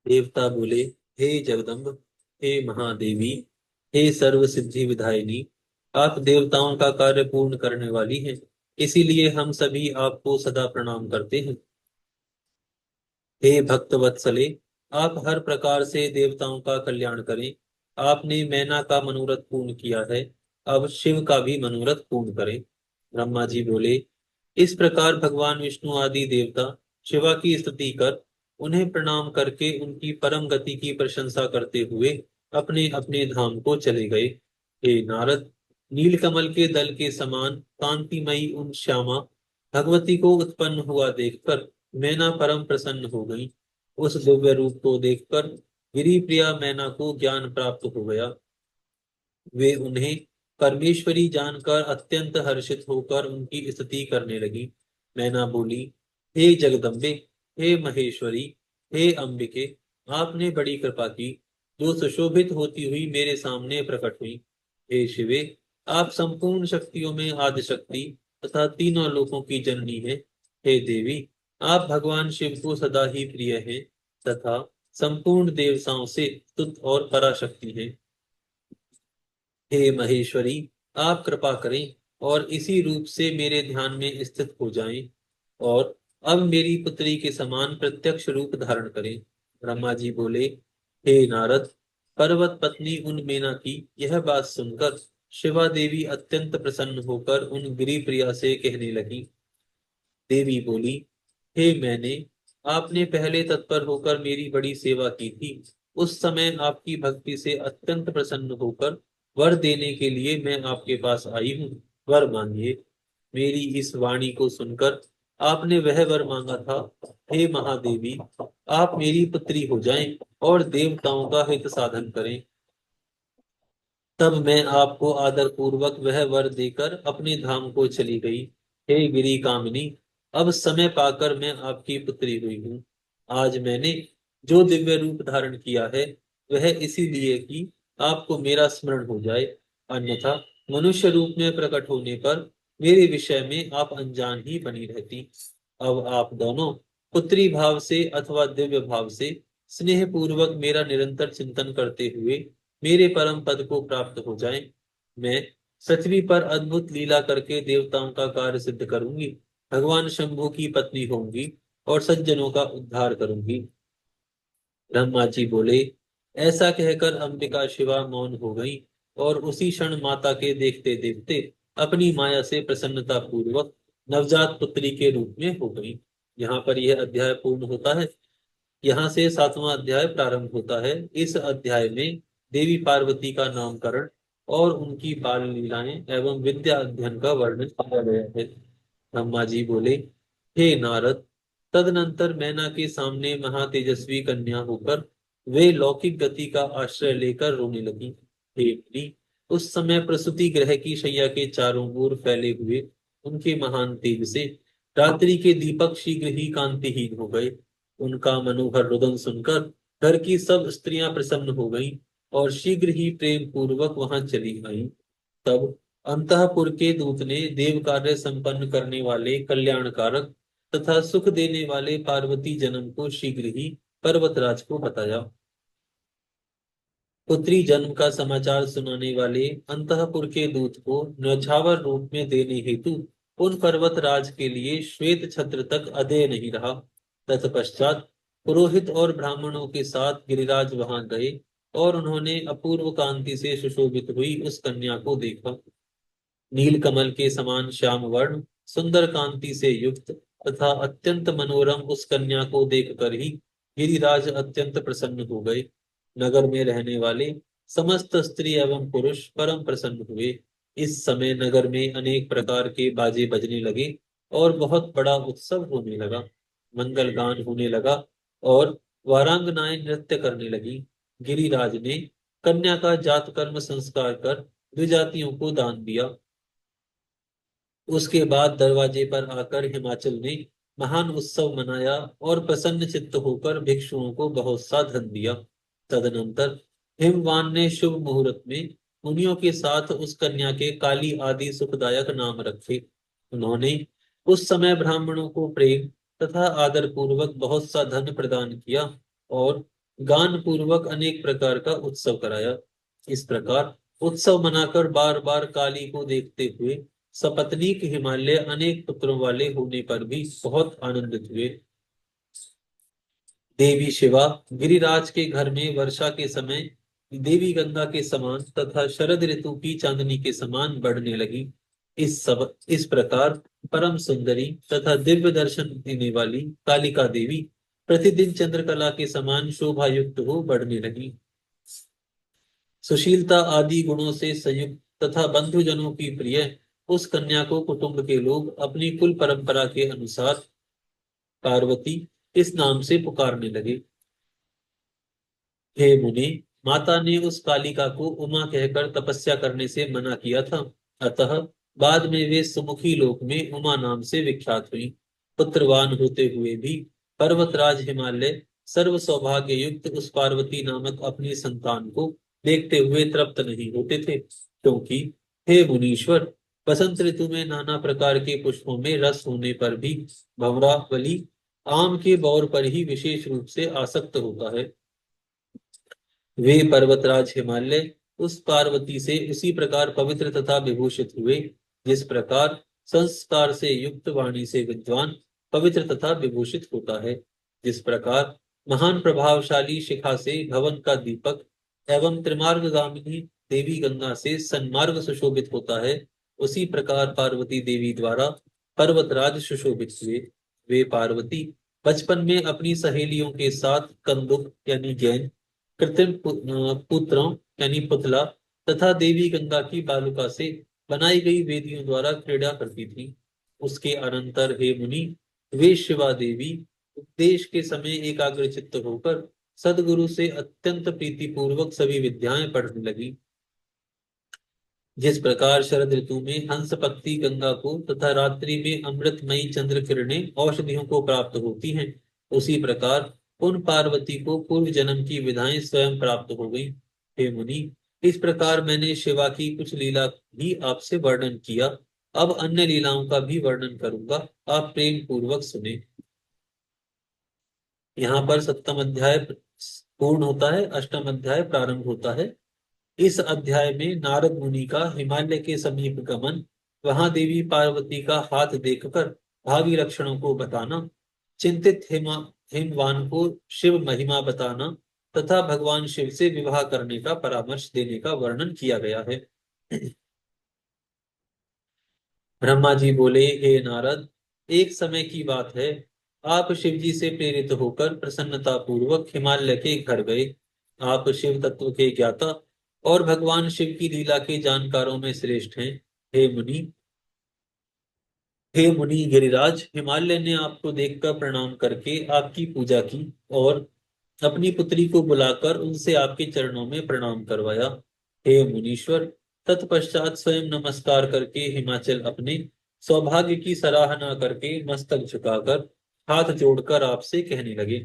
देवता बोले, हे जगदम्ब, हे महादेवी, हे सर्व सिद्धि विधायिनी, आप देवताओं का कार्य पूर्ण करने वाली हैं, इसीलिए हम सभी आपको सदा प्रणाम करते हैं। हे भक्त वत्सले, आप हर प्रकार से देवताओं का कल्याण करें। आपने मैना का मनोरथ पूर्ण किया है, अब शिव का भी मनोरथ पूर्ण करें। ब्रह्मा जी बोले, इस प्रकार भगवान विष्णु आदि देवता शिवा की स्तुति कर, उन्हें प्रणाम करके उनकी परम गति की प्रशंसा करते हुए अपने अपने धाम को चले गए। हे नारद, नीलकमल के दल के समान कांतिमयी उन श्यामा भगवती को उत्पन्न हुआ देखकर मैना परम प्रसन्न हो गई। उस दिव्य रूप को देखकर गिरी प्रिया मैना को ज्ञान प्राप्त हो गया। वे उन्हें परमेश्वरी जानकर अत्यंत हर्षित होकर उनकी स्तुति करने लगी। मैना बोली, हे जगदम्बे, हे महेश्वरी, हे अंबिके, आपने बड़ी कृपा की, जो सुशोभित होती हुई मेरे सामने प्रकट हुई। हे शिवे, आप संपूर्ण शक्तियों में आदि शक्ति तथा तीनों लोकों की जननी है। हे देवी, आप भगवान शिव को सदा ही प्रिय हैं तथा संपूर्ण देवताओं से स्तुत और पराशक्ति हैं। हे महेश्वरी, आप कृपा करें और इसी रूप से मेरे ध्यान में स्थित हो जाएं और अब मेरी पुत्री के समान प्रत्यक्ष रूप धारण करें। ब्रह्मा जी बोले, हे नारद, पर्वत पत्नी उन मेना की यह बात सुनकर शिवा देवी अत्यंत प्रसन्न होकर उन गिरी प्रिया से कहने लगी। देवी बोली, हे मैंने, आपने पहले तत्पर होकर मेरी बड़ी सेवा की थी। उस समय आपकी भक्ति से अत्यंत प्रसन्न होकर वर देने के लिए मैं आपके पास आई हूँ। वर मांगिए। मेरी इस वाणी को सुनकर आपने वह वर मांगा था। हे महादेवी, आप मेरी पुत्री हो जाएं और देवताओं का हित साधन करें। तब मैं आपको आदर पूर्वक वह वर देकर अपने धाम को चली गई। हे गिरी कामिनी, अब समय पाकर मैं आपकी पुत्री हुई हूँ। आज मैंने जो दिव्य रूप धारण किया है वह इसीलिए कि आपको मेरा स्मरण हो जाए, अन्यथा मनुष्य रूप में प्रकट होने पर मेरे विषय में आप अनजान ही बनी रहती। अब आप दोनों पुत्री भाव से अथवा दिव्य भाव से स्नेह पूर्वक मेरा निरंतर चिंतन करते हुए मेरे परम पद को प्राप्त हो जाएं। मैं पृथ्वी पर अद्भुत लीला करके देवताओं का कार्य सिद्ध करूंगी, भगवान शंभु की पत्नी होंगी और सज्जनों का उद्धार करूंगी। ब्रह्मा जी बोले, ऐसा कहकर अंबिका शिवा मौन हो गई और उसी क्षण माता के देखते देखते अपनी माया से प्रसन्नता पूर्वक नवजात पुत्री के रूप में हो गई। यहाँ पर यह अध्याय पूर्ण होता है। यहाँ से सातवां अध्याय प्रारंभ होता है। इस अध्याय में देवी पार्वती का नामकरण और उनकी बाल लीलाएं एवं विद्या अध्ययन का वर्णन किया गया है। ब्रह्मा जी बोले, हे नारद, तदनंतर मैना के सामने महातेजस्वी कन्या होकर वे लौकिक गति का आश्रय लेकर रोने लगी। हे मुनि, उस समय प्रसूति गृह की शैया के चारों ओर फैले हुए उनके महान तेज से रात्रि के दीपक शीघ्र ही कांतिहीन हो गए। उनका मनोहर रुदन सुनकर घर की सब स्त्रियां प्रसन्न हो गईं और शीघ्र ही प्रेम पूर्वक वहां चली आईं। तब अंतःपुर के दूत ने देव कार्य संपन्न करने वाले कल्याणकारक तथा सुख देने वाले पार्वती जन्म को शीघ्र ही पर्वतराज को बताया। पुत्री जन्म का समाचार सुनाने वाले अंतःपुर के दूत को न्यौछावर रूप में देने हेतु उन पर्वतराज के लिए श्वेत छत्र तक अधेय नहीं रहा। तत्पश्चात पुरोहित और ब्राह्मणों के साथ गिरिराज वहां गए और उन्होंने अपूर्व कांति से सुशोभित हुई उस कन्या को देखा। नील कमल के समान श्याम वर्ण, सुंदर कांति से युक्त तथा अत्यंत मनोरम उस कन्या को देखकर ही गिरिराज अत्यंत प्रसन्न हो गए। नगर में रहने वाले समस्त स्त्री एवं पुरुष परम प्रसन्न हुए। इस समय नगर में अनेक प्रकार के बाजे बजने लगे और बहुत बड़ा उत्सव होने लगा। मंगल गान होने लगा और वारांगनाएं नृत्य करने लगी। गिरिराज ने कन्या का जात कर्म संस्कार कर द्विजातियों को दान दिया। उसके बाद दरवाजे पर आकर हिमाचल ने महान उत्सव मनाया और प्रसन्न चित्त होकर भिक्षुओं को बहुत सा धन दिया। तदनंतर हिमवान ने शुभ मुहूर्त में मुनियों के साथ उस कन्या के काली आदि सुखदायक नाम रखे। उन्होंने उस समय ब्राह्मणों को प्रेम तथा आदर पूर्वक बहुत सा धन प्रदान किया और गान पूर्वक अनेक प्रकार का उत्सव कराया। इस प्रकार उत्सव मनाकर बार बार काली को देखते हुए सपत्नीक हिमालय अनेक पुत्रों वाले होने पर भी बहुत आनंदित हुए। देवी शिवा गिरिराज के घर में वर्षा के समय देवी गंगा के समान तथा शरद ऋतु की चांदनी के समान बढ़ने लगी। इस प्रकार परम सुंदरी तथा दिव्य दर्शन देने वाली कालिका देवी प्रतिदिन चंद्रकला के समान शोभा युक्त हो बढ़ने लगी। सुशीलता आदि गुणों से संयुक्त तथा बंधुजनों की प्रिय उस कन्या को कुटुंब के लोग अपनी कुल परंपरा के अनुसार पार्वती इस नाम से पुकारने लगे। हे मुनि, माता ने उस कालिका को उमा कहकर तपस्या करने से मना किया था। अतः बाद में वे सुमुखी लोक में उमा नाम से विख्यात हुई। पुत्रवान होते हुए भी पर्वतराज हिमालय सर्व सौभाग्य युक्त उस पार्वती नामक अपनी संतान को देखते हुए तृप्त नहीं होते थे, क्योंकि हे मुनीश्वर, बसंत ऋतु में नाना प्रकार के पुष्पों में रस होने पर भी भंवरा बलि आम के बौर पर ही विशेष रूप से आसक्त होता है। वे पर्वतराज हिमालय उस पार्वती से उसी प्रकार पवित्र तथा विभूषित हुए, जिस प्रकार संस्कार से युक्त वाणी से विद्वान पवित्र तथा विभूषित होता है। जिस प्रकार महान प्रभावशाली शिखा से भवन का दीपक एवं त्रिमार्गगामिनी देवी गंगा से सन्मार्ग सुशोभित होता है, उसी प्रकार पार्वती देवी द्वारा पर्वतराज सुशोभित हुए। वे पार्वती बचपन में अपनी सहेलियों के साथ कंदुक यानी गेंद, कृत्रिम पुत्रों यानी पुतला तथा देवी गंगा की बालुका से बनाई गई वेदियों द्वारा क्रीड़ा करती थी। उसके अनंतर हे मुनि, वे शिवा देवी उपदेश के समय एकाग्रचित्त होकर सदगुरु से अत्यंत प्रीति पूर्वक सभी विद्याएं पढ़ने लगी। जिस प्रकार शरद ऋतु में हंस पत्ती गंगा को तथा रात्रि में अमृतमयी चंद्र किरणें औषधियों को प्राप्त होती हैं, उसी प्रकार उन पार्वती को पूर्व जन्म की विधाएं स्वयं प्राप्त हो गई। हे मुनि, इस प्रकार मैंने शिवा की कुछ लीला भी आपसे वर्णन किया। अब अन्य लीलाओं का भी वर्णन करूंगा, आप प्रेम पूर्वक सुने। यहाँ पर सप्तम अध्याय पूर्ण होता है, अष्टम अध्याय प्रारंभ होता है। इस अध्याय में नारद मुनि का हिमालय के समीप गमन, वहां देवी पार्वती का हाथ देखकर भावी लक्षणों को बताना, चिंतित हिमवान को शिव महिमा बताना तथा भगवान शिव से विवाह करने का परामर्श देने का वर्णन किया गया है। ब्रह्मा जी बोले, हे नारद, एक समय की बात है, आप शिव जी से प्रेरित होकर प्रसन्नता पूर्वक हिमालय के घर गए। आप शिव तत्व के ज्ञाता और भगवान शिव की लीला के जानकारों में श्रेष्ठ हैं। हे मुनि हे मुनि गिरिराज, हिमालय ने आपको देखकर प्रणाम करके आपकी पूजा की और अपनी पुत्री को बुलाकर उनसे आपके चरणों में प्रणाम करवाया। हे मुनीश्वर, तत्पश्चात स्वयं नमस्कार करके हिमाचल अपने सौभाग्य की सराहना करके मस्तक झुकाकर हाथ जोड़कर आपसे कहने लगे।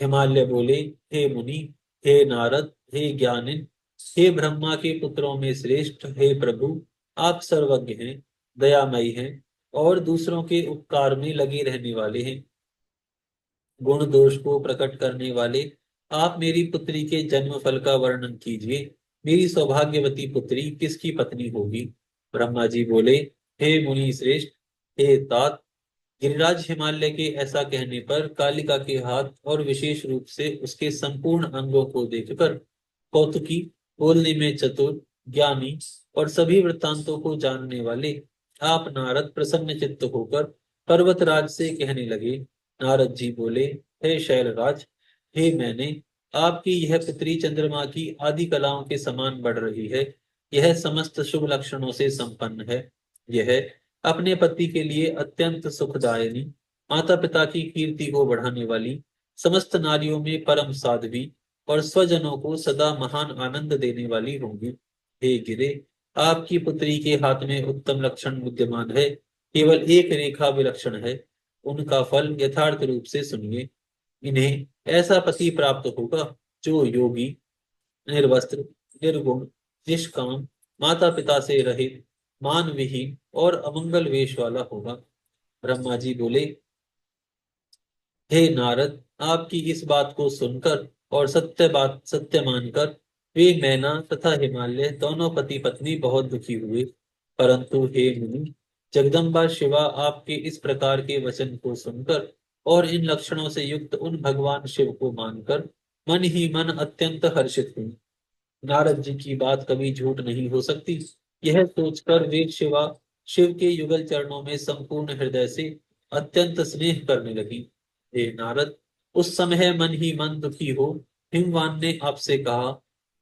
हिमालय बोले, हे मुनि, हे नारद, हे ज्ञानिन, हे ब्रह्मा के पुत्रों में श्रेष्ठ, हे प्रभु, आप सर्वज्ञ हैं, दयामयी हैं और दूसरों के उपकार में लगे रहने वाले हैं। गुण दोष को प्रकट करने वाले आप मेरी पुत्री के जन्म फल का वर्णन कीजिए। मेरी सौभाग्यवती पुत्री किसकी पत्नी होगी? ब्रह्मा जी बोले, हे मुनि श्रेष्ठ, हे तात, गिरिराज हिमालय के ऐसा कहने पर कालिका के हाथ और विशेष रूप से उसके संपूर्ण अंगों को देखकर कौतुकी, बोलने में चतुर, ज्ञानी और सभी वृत्तांतों को जानने वाले आप नारद प्रसन्न चित्त होकर पर्वतराज से कहने लगे। नारद जी बोले, हे शैलराज, हे मैंने आपकी यह पुत्री चंद्रमा की आदि कलाओं के समान बढ़ रही है। यह समस्त शुभ लक्षणों से संपन्न है। यह अपने पति के लिए अत्यंत सुखदायिनी, माता पिता की कीर्ति को बढ़ाने वाली, समस्त नारियों में परम साध्वी और स्वजनों को सदा महान आनंद देने वाली होंगी। हे गिरे, आपकी पुत्री के हाथ में उत्तम लक्षण विद्यमान है, केवल एक रेखा विलक्षण है। उनका फल यथार्थ रूप से सुनिए। इन्हें ऐसा पति प्राप्त होगा जो योगी, निर्वस्त्र, निर्गुण, निष्काम, माता पिता से रहित, मान विहीन और अमंगल वेश वाला होगा। ब्रह्मा जी बोले, हे नारद, आपकी इस बात को सुनकर और सत्य मानकर वे मैना तथा हिमालय दोनों पति पत्नी बहुत दुखी हुए। परंतु हे मुनि, जगदम्बा शिवा आपके इस प्रकार के वचन को सुनकर और इन लक्षणों से युक्त उन भगवान शिव को मानकर मन ही मन अत्यंत हर्षित हुई। नारद जी की बात कभी झूठ नहीं हो सकती, यह सोचकर वे शिव के युगल चरणों में संपूर्ण हृदय से अत्यंत स्नेह करने लगी। हे नारद, उस समय मन ही मन दुखी हो हिमवान ने आपसे कहा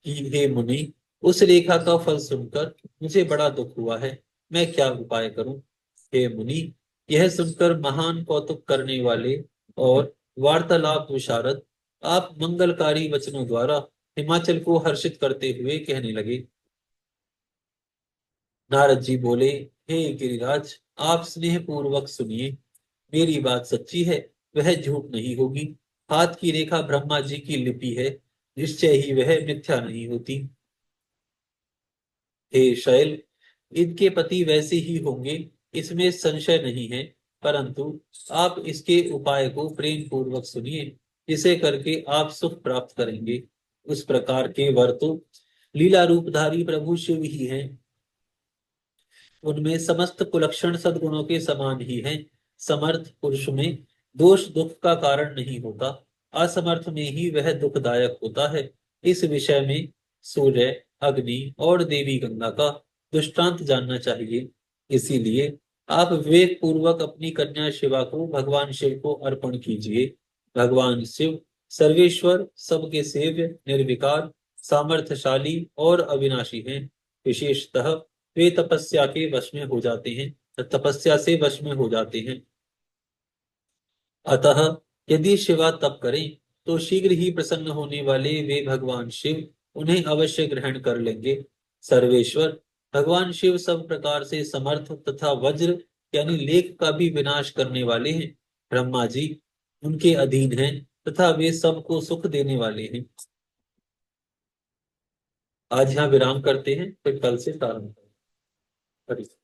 कि हे मुनि, उस रेखा का फल सुनकर मुझे बड़ा दुख हुआ है, मैं क्या उपाय करूं? हे मुनि, यह सुनकर महान कौतुक करने वाले और वार्तालाप विशारद आप मंगलकारी वचनों द्वारा हिमाचल को हर्षित करते हुए कहने लगे। नारद जी बोले, हे गिरिराज, आप स्नेह पूर्वक सुनिए। मेरी बात सच्ची है, वह झूठ नहीं होगी। हाथ की रेखा ब्रह्मा जी की लिपि है, निश्चय ही वह मिथ्या नहीं होती। हे शैल, इनके पति वैसे ही होंगे, इसमें संशय नहीं है। परंतु आप इसके उपाय को प्रेम पूर्वक सुनिए, जिसे करके आप सुख प्राप्त करेंगे। उस प्रकार के वर तो लीला रूपधारी प्रभु शिव ही हैं। उनमें समस्त कुलक्षण सद्गुणों के समान ही हैं। समर्थ पुरुष में दोष दुख का कारण नहीं होता, असमर्थ में ही वह दुखदायक होता है। इस विषय में सूर्य, अग्नि और देवी गंगा का दृष्टांत जानना चाहिए। इसीलिए आप विवेक पूर्वक अपनी कन्या शिवा को भगवान शिव को अर्पण कीजिए। भगवान शिव सर्वेश्वर, सबके सेव्य, निर्विकार, सामर्थ्यशाली और अविनाशी हैं। विशेषतः वे तपस्या के वश में हो जाते हैं, तपस्या से वश में हो जाते हैं। अतः यदि शिवा तप करें तो शीघ्र ही प्रसन्न होने वाले वे भगवान शिव उन्हें अवश्य ग्रहण कर लेंगे। सर्वेश्वर भगवान शिव सब प्रकार से समर्थ तथा वज्र यानी लेख का भी विनाश करने वाले हैं। ब्रह्मा जी उनके अधीन हैं तथा वे सबको सुख देने वाले हैं। आज यहाँ विराम करते हैं, फिर कल से प्रारंभ करेंगे।